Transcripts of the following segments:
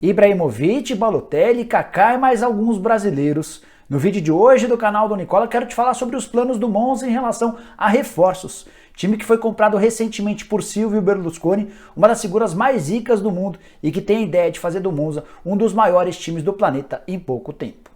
Ibrahimovic, Balotelli, Kaká e mais alguns brasileiros. No vídeo de hoje do canal do Nicola, quero te falar sobre os planos do Monza em relação a reforços. Time que foi comprado recentemente por Silvio Berlusconi, uma das figuras mais ricas do mundo e que tem a ideia de fazer do Monza um dos maiores times do planeta em pouco tempo.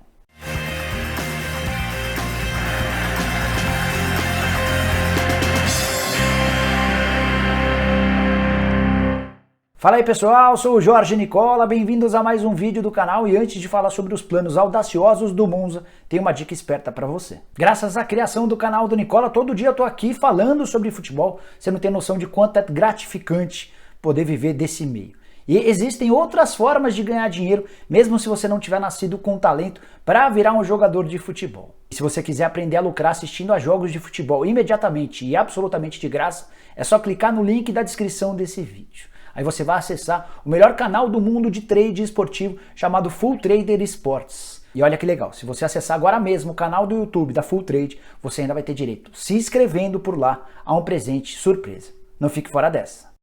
Fala aí pessoal, sou o Jorge Nicola, bem-vindos a mais um vídeo do canal e antes de falar sobre os planos audaciosos do Monza, tem uma dica esperta para você. Graças à criação do canal do Nicola, todo dia eu tô aqui falando sobre futebol, você não tem noção de quanto é gratificante poder viver desse meio. E existem outras formas de ganhar dinheiro, mesmo se você não tiver nascido com talento para virar um jogador de futebol. E se você quiser aprender a lucrar assistindo a jogos de futebol imediatamente e absolutamente de graça, é só clicar no link da descrição desse vídeo. Aí você vai acessar o melhor canal do mundo de trade esportivo chamado Full Trader Sports. E olha que legal, se você acessar agora mesmo o canal do YouTube da Full Trade, você ainda vai ter direito, se inscrevendo por lá, a um presente surpresa. Não fique fora dessa.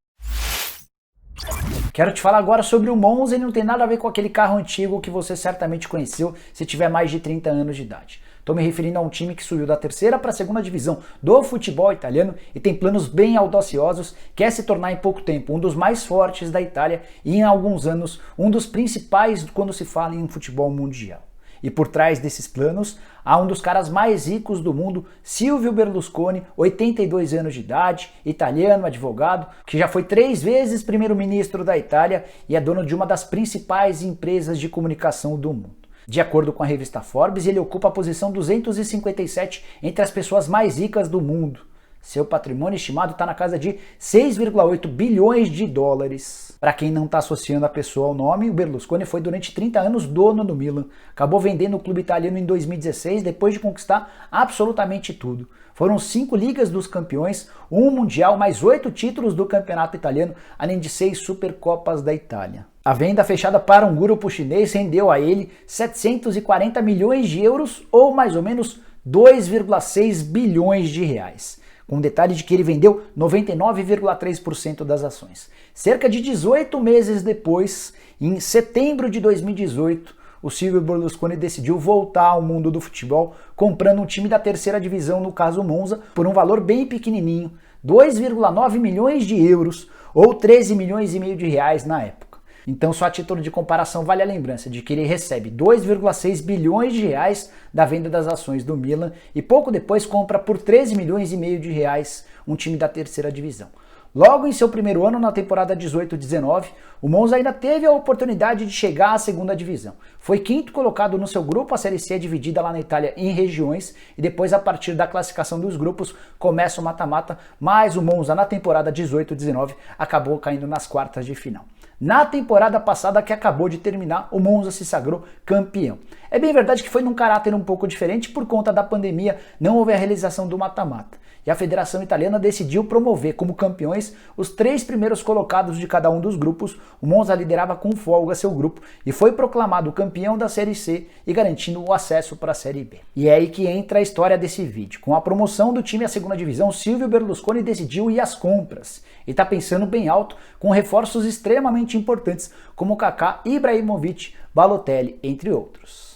Quero te falar agora sobre o Monza e não tem nada a ver com aquele carro antigo que você certamente conheceu se tiver mais de 30 anos de idade. Estou me referindo a um time que subiu da terceira para a segunda divisão do futebol italiano e tem planos bem audaciosos, quer se tornar em pouco tempo um dos mais fortes da Itália e em alguns anos um dos principais quando se fala em futebol mundial. E por trás desses planos há um dos caras mais ricos do mundo, Silvio Berlusconi, 82 anos de idade, italiano, advogado, que já foi 3 vezes primeiro-ministro da Itália e é dono de uma das principais empresas de comunicação do mundo. De acordo com a revista Forbes, ele ocupa a posição 257 entre as pessoas mais ricas do mundo. Seu patrimônio estimado está na casa de 6,8 bilhões de dólares. Para quem não está associando a pessoa ao nome, o Berlusconi foi durante 30 anos dono do Milan. Acabou vendendo o clube italiano em 2016 depois de conquistar absolutamente tudo. Foram 5 Ligas dos Campeões, 1 Mundial, mais 8 títulos do campeonato italiano, além de 6 Supercopas da Itália. A venda fechada para um grupo chinês rendeu a ele 740 milhões de euros ou mais ou menos 2,6 bilhões de reais. Com o detalhe de que ele vendeu 99,3% das ações. Cerca de 18 meses depois, em setembro de 2018, o Silvio Berlusconi decidiu voltar ao mundo do futebol, comprando um time da terceira divisão, no caso o Monza, por um valor bem pequenininho, 2,9 milhões de euros ou 13 milhões e meio de reais na época. Então, só a título de comparação, vale a lembrança de que ele recebe 2,6 bilhões de reais da venda das ações do Milan e pouco depois compra por 13 milhões e meio de reais um time da terceira divisão. Logo em seu primeiro ano, na temporada 18-19, o Monza ainda teve a oportunidade de chegar à segunda divisão. Foi quinto colocado no seu grupo, a Série C é dividida lá na Itália em regiões, e depois, a partir da classificação dos grupos, começa o mata-mata, mas o Monza na temporada 18-19 acabou caindo nas quartas de final. Na temporada passada que acabou de terminar, o Monza se sagrou campeão. É bem verdade que foi num caráter um pouco diferente, por conta da pandemia não houve a realização do mata-mata. E a Federação Italiana decidiu promover como campeões os 3 primeiros colocados de cada um dos grupos. O Monza liderava com folga seu grupo e foi proclamado campeão da Série C e garantindo o acesso para a Série B. E é aí que entra a história desse vídeo. Com a promoção do time à segunda divisão, Silvio Berlusconi decidiu ir às compras. E está pensando bem alto, com reforços extremamente importantes como Kaká, Ibrahimovic, Balotelli, entre outros.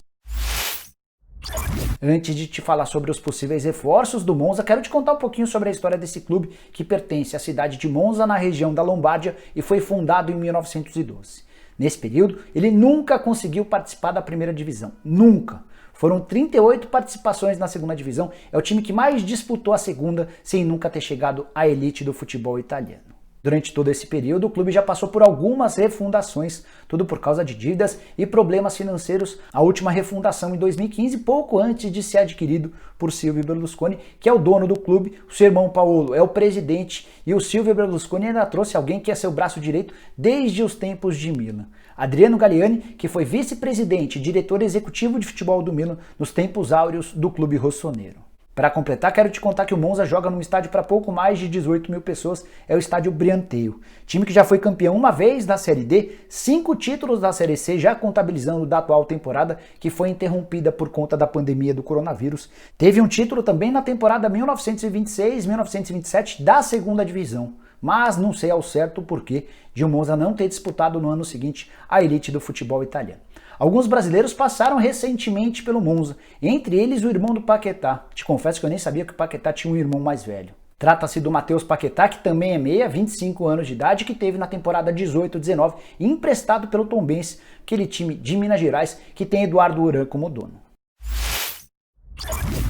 Antes de te falar sobre os possíveis reforços do Monza, quero te contar um pouquinho sobre a história desse clube que pertence à cidade de Monza, na região da Lombardia, e foi fundado em 1912. Nesse período, ele nunca conseguiu participar da primeira divisão. Nunca! Foram 38 participações na segunda divisão, é o time que mais disputou a segunda, sem nunca ter chegado à elite do futebol italiano. Durante todo esse período, o clube já passou por algumas refundações, tudo por causa de dívidas e problemas financeiros. A última refundação em 2015, pouco antes de ser adquirido por Silvio Berlusconi, que é o dono do clube. O seu irmão Paolo é o presidente e o Silvio Berlusconi ainda trouxe alguém que é seu braço direito desde os tempos de Milan. Adriano Galliani, que foi vice-presidente e diretor executivo de futebol do Milan nos tempos áureos do clube rossonero. Para completar, quero te contar que o Monza joga num estádio para pouco mais de 18 mil pessoas, é o estádio Brianteio. Time que já foi campeão uma vez da Série D, 5 títulos da Série C, já contabilizando da atual temporada, que foi interrompida por conta da pandemia do coronavírus. Teve um título também na temporada 1926-1927 da segunda divisão. mas não sei ao certo o porquê de o Monza não ter disputado no ano seguinte a elite do futebol italiano. Alguns brasileiros passaram recentemente pelo Monza, entre eles o irmão do Paquetá. Te confesso que eu nem sabia que o Paquetá tinha um irmão mais velho. Trata-se do Matheus Paquetá, que também é meia, 25 anos de idade, que teve na temporada 18-19 emprestado pelo Tombense, aquele time de Minas Gerais que tem Eduardo Uran como dono.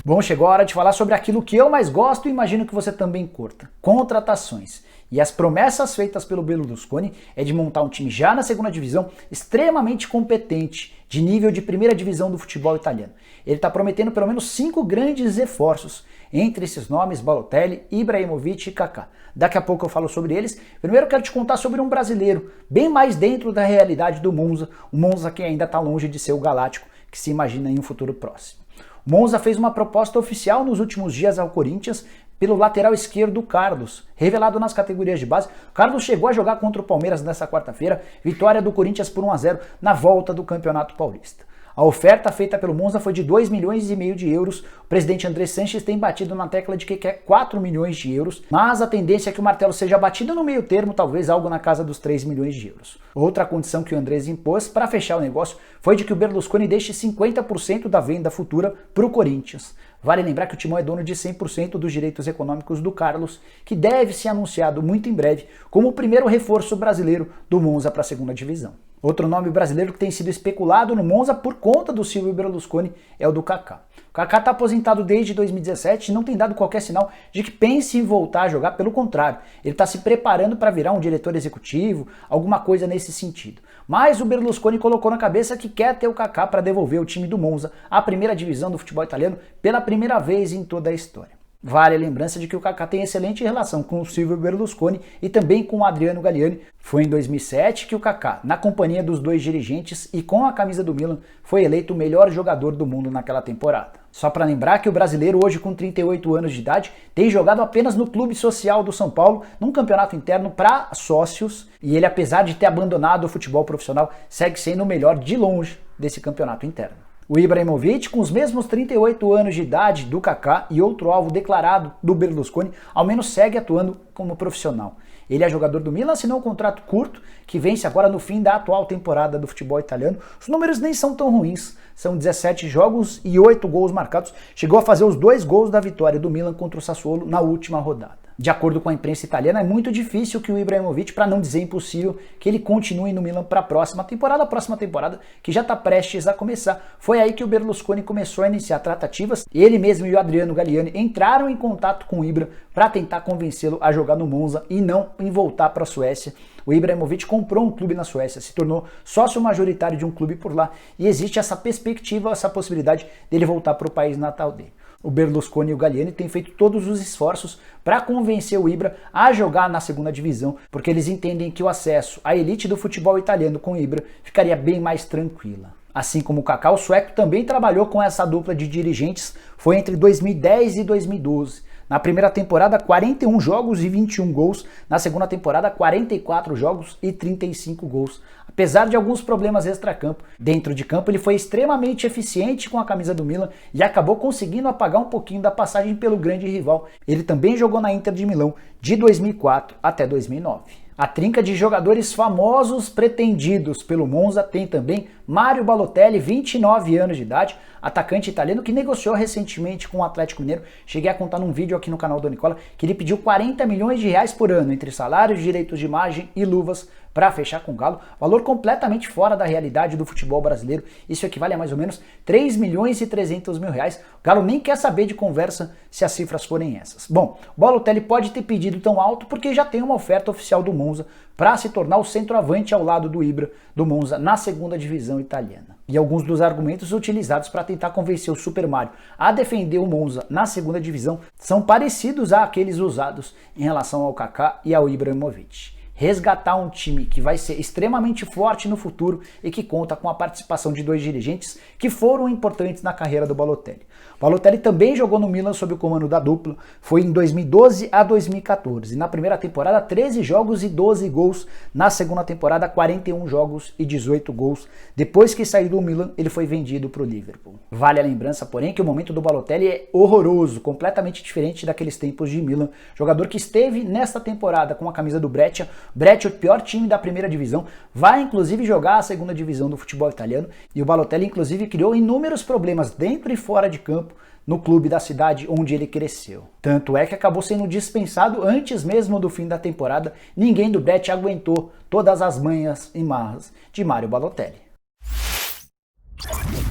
Bom, chegou a hora de falar sobre aquilo que eu mais gosto e imagino que você também curta: contratações. E as promessas feitas pelo Berlusconi é de montar um time já na segunda divisão extremamente competente, de nível de primeira divisão do futebol italiano. Ele está prometendo pelo menos 5 grandes reforços, entre esses nomes Balotelli, Ibrahimovic e Kaká. Daqui a pouco eu falo sobre eles. Primeiro eu quero te contar sobre um brasileiro, bem mais dentro da realidade do Monza, o Monza que ainda está longe de ser o galáctico que se imagina em um futuro próximo. O Monza fez uma proposta oficial nos últimos dias ao Corinthians pelo lateral esquerdo Carlos, revelado nas categorias de base. Carlos chegou a jogar contra o Palmeiras nessa quarta-feira, vitória do Corinthians por 1-0 na volta do Campeonato Paulista. A oferta feita pelo Monza foi de 2,5 milhões de euros. O presidente André Sanches tem batido na tecla de que quer 4 milhões de euros, mas a tendência é que o martelo seja batido no meio termo, talvez algo na casa dos 3 milhões de euros. Outra condição que o Andrés impôs para fechar o negócio foi de que o Berlusconi deixe 50% da venda futura para o Corinthians. Vale lembrar que o Timão é dono de 100% dos direitos econômicos do Carlos, que deve ser anunciado muito em breve como o primeiro reforço brasileiro do Monza para a segunda divisão. Outro nome brasileiro que tem sido especulado no Monza por conta do Silvio Berlusconi é o do Kaká. O Kaká está aposentado desde 2017 e não tem dado qualquer sinal de que pense em voltar a jogar, pelo contrário, ele está se preparando para virar um diretor executivo, alguma coisa nesse sentido. Mas o Berlusconi colocou na cabeça que quer ter o Kaká para devolver o time do Monza à primeira divisão do futebol italiano pela primeira vez em toda a história. Vale a lembrança de que o Kaká tem excelente relação com o Silvio Berlusconi e também com o Adriano Galliani. Foi em 2007 que o Kaká, na companhia dos dois dirigentes e com a camisa do Milan, foi eleito o melhor jogador do mundo naquela temporada. Só para lembrar que o brasileiro, hoje com 38 anos de idade, tem jogado apenas no Clube Social do São Paulo, num campeonato interno para sócios, e ele, apesar de ter abandonado o futebol profissional, segue sendo o melhor de longe desse campeonato interno. O Ibrahimovic, com os mesmos 38 anos de idade do Kaká e outro alvo declarado do Berlusconi, ao menos segue atuando como profissional. Ele é jogador do Milan, assinou um contrato curto, que vence agora no fim da atual temporada do futebol italiano. Os números nem são tão ruins, são 17 jogos e 8 gols marcados. Chegou a fazer os 2 gols da vitória do Milan contra o Sassuolo na última rodada. De acordo com a imprensa italiana, é muito difícil que o Ibrahimovic, para não dizer impossível, que ele continue no Milan para a próxima temporada que já está prestes a começar. Foi aí que o Berlusconi começou a iniciar tratativas. Ele mesmo e o Adriano Galliani entraram em contato com o Ibra para tentar convencê-lo a jogar no Monza e não em voltar para a Suécia. O Ibrahimovic comprou um clube na Suécia, se tornou sócio majoritário de um clube por lá e existe essa perspectiva, essa possibilidade dele voltar para o país natal dele. O Berlusconi e o Galliani têm feito todos os esforços para convencer o Ibra a jogar na segunda divisão, porque eles entendem que o acesso à elite do futebol italiano com o Ibra ficaria bem mais tranquila. Assim como o Kaká, o sueco também trabalhou com essa dupla de dirigentes, foi entre 2010 e 2012. Na primeira temporada, 41 jogos e 21 gols. Na segunda temporada, 44 jogos e 35 gols. Apesar de alguns problemas extracampo, dentro de campo ele foi extremamente eficiente com a camisa do Milan e acabou conseguindo apagar um pouquinho da passagem pelo grande rival. Ele também jogou na Inter de Milão de 2004 até 2009. A trinca de jogadores famosos pretendidos pelo Monza tem também Mario Balotelli, 29 anos de idade, atacante italiano que negociou recentemente com o Atlético Mineiro. Cheguei a contar num vídeo aqui no canal do Nicola que ele pediu 40 milhões de reais por ano entre salários, direitos de imagem e luvas para fechar com o Galo, valor completamente fora da realidade do futebol brasileiro. Isso equivale a mais ou menos 3 milhões e 300 mil reais. O Galo nem quer saber de conversa se as cifras forem essas. Bom, o Balotelli pode ter pedido tão alto porque já tem uma oferta oficial do Monza para se tornar o centroavante ao lado do Ibra do Monza na segunda divisão italiana. E alguns dos argumentos utilizados para tentar convencer o Super Mario a defender o Monza na segunda divisão são parecidos àqueles usados em relação ao Kaká e ao Ibrahimovic. resgatar um time que vai ser extremamente forte no futuro e que conta com a participação de 2 dirigentes que foram importantes na carreira do Balotelli. O Balotelli também jogou no Milan sob o comando da dupla, foi em 2012 a 2014. Na primeira temporada, 13 jogos e 12 gols. Na segunda temporada, 41 jogos e 18 gols. Depois que saiu do Milan, ele foi vendido para o Liverpool. Vale a lembrança, porém, que o momento do Balotelli é horroroso, completamente diferente daqueles tempos de Milan. Jogador que esteve nesta temporada com a camisa do Brescia. Brescia, o pior time da primeira divisão, vai inclusive jogar a segunda divisão do futebol italiano. E o Balotelli, inclusive, criou inúmeros problemas dentro e fora de campo no clube da cidade onde ele cresceu. Tanto é que acabou sendo dispensado antes mesmo do fim da temporada. Ninguém do Brescia aguentou todas as manhas e marras de Mario Balotelli.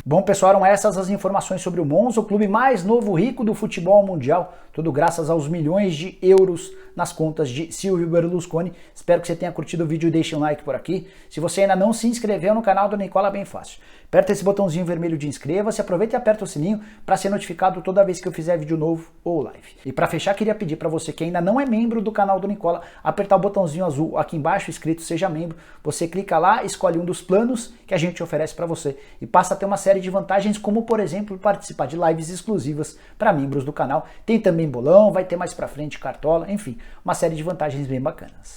Bom, pessoal, eram essas as informações sobre o Monza, o clube mais novo rico do futebol mundial, tudo graças aos milhões de euros nas contas de Silvio Berlusconi. Espero que você tenha curtido o vídeo e deixe um like por aqui. Se você ainda não se inscreveu no canal do Nicola, é bem fácil. Aperta esse botãozinho vermelho de inscreva-se, aproveita e aperta o sininho para ser notificado toda vez que eu fizer vídeo novo ou live. E para fechar, queria pedir para você que ainda não é membro do canal do Nicola, apertar o botãozinho azul aqui embaixo, escrito Seja Membro. Você clica lá, escolhe um dos planos que a gente oferece para você e passa a ter uma série de vantagens, como por exemplo, participar de lives exclusivas para membros do canal. Tem também bolão, vai ter mais pra frente cartola, enfim, uma série de vantagens bem bacanas.